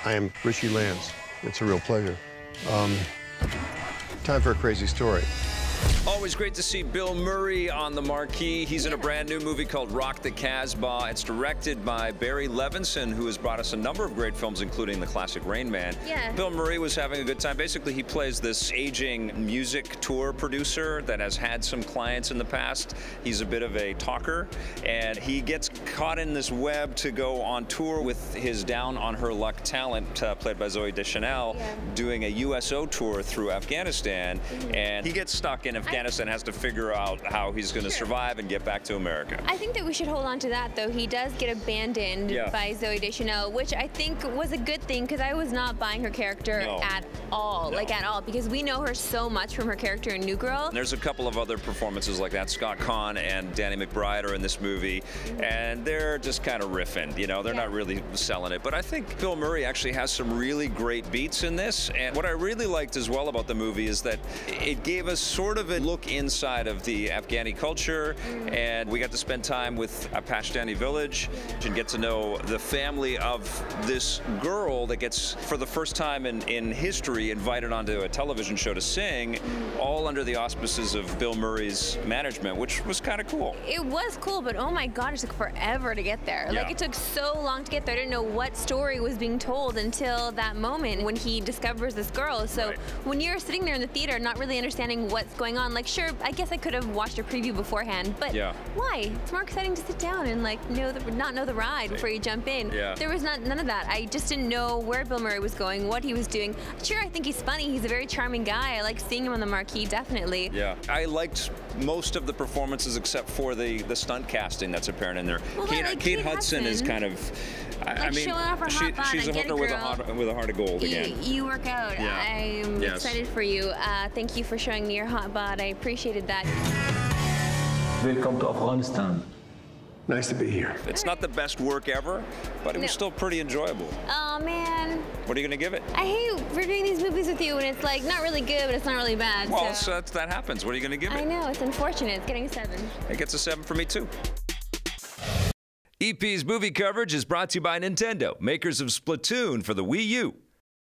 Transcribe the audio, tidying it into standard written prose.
I am Richie Lance. It's a real pleasure. Time for a crazy story. Always great to see Bill Murray on the marquee. He's in a brand new movie called Rock the Kasbah. It's directed by Barry Levinson, who has brought us a number of great films, including the classic Rain Man. Yeah. Bill Murray was having a good time. Basically, he plays this aging music tour producer that has had some clients in the past. He's a bit of a talker, and he gets caught in this web to go on tour with his down-on-her-luck talent, played by Zooey Deschanel, doing a USO tour through Afghanistan, and he gets stuck in Afghanistan, has to figure out how he's going to survive and get back to America. I think that we should hold on to that, though. He does get abandoned by Zooey Deschanel, which I think was a good thing, because I was not buying her character at all, like at all, because we know her so much from her character in New Girl. There's a couple of other performances like that. Scott Conn and Danny McBride are in this movie, and they're just kind of riffing, you know, they're not really selling it. But I think Bill Murray actually has some really great beats in this, and what I really liked as well about the movie is that it gave us sort of a look inside of the Afghani culture, and we got to spend time with a Pashtani village and get to know the family of this girl that gets, for the first time in history, invited onto a television show to sing, all under the auspices of Bill Murray's management, which was kind of cool. It was cool, but oh my God, it took forever to get there. Like, it took so long to get there. I didn't know what story was being told until that moment when he discovers this girl. So when you're sitting there in the theater not really understanding what's going on, like, sure, I guess I could have watched a preview beforehand, but why? It's more exciting to sit down and like not know the ride before you jump in. There was none of that. I just didn't know where Bill Murray was going, what he was doing. Sure, I think he's funny. He's a very charming guy. I like seeing him on the marquee, definitely. Yeah, I liked most of the performances except for the stunt casting that's apparent in there. Well, Kate Hudson is kind of, I mean, she's a hooker with a heart of gold again. You work out. I'm excited for you. Thank you for showing me your hot bod. I appreciated that. Welcome to Afghanistan. Nice to be here. It's not the best work ever, but it was still pretty enjoyable. Oh, man. What are you going to give it? I hate reviewing these movies with you, and it's like not really good, but it's not really bad. Well, so that happens. What are you going to give it? I know, it's unfortunate. It's getting a 7. It gets a 7 for me, too. EP's movie coverage is brought to you by Nintendo, makers of Splatoon for the Wii U.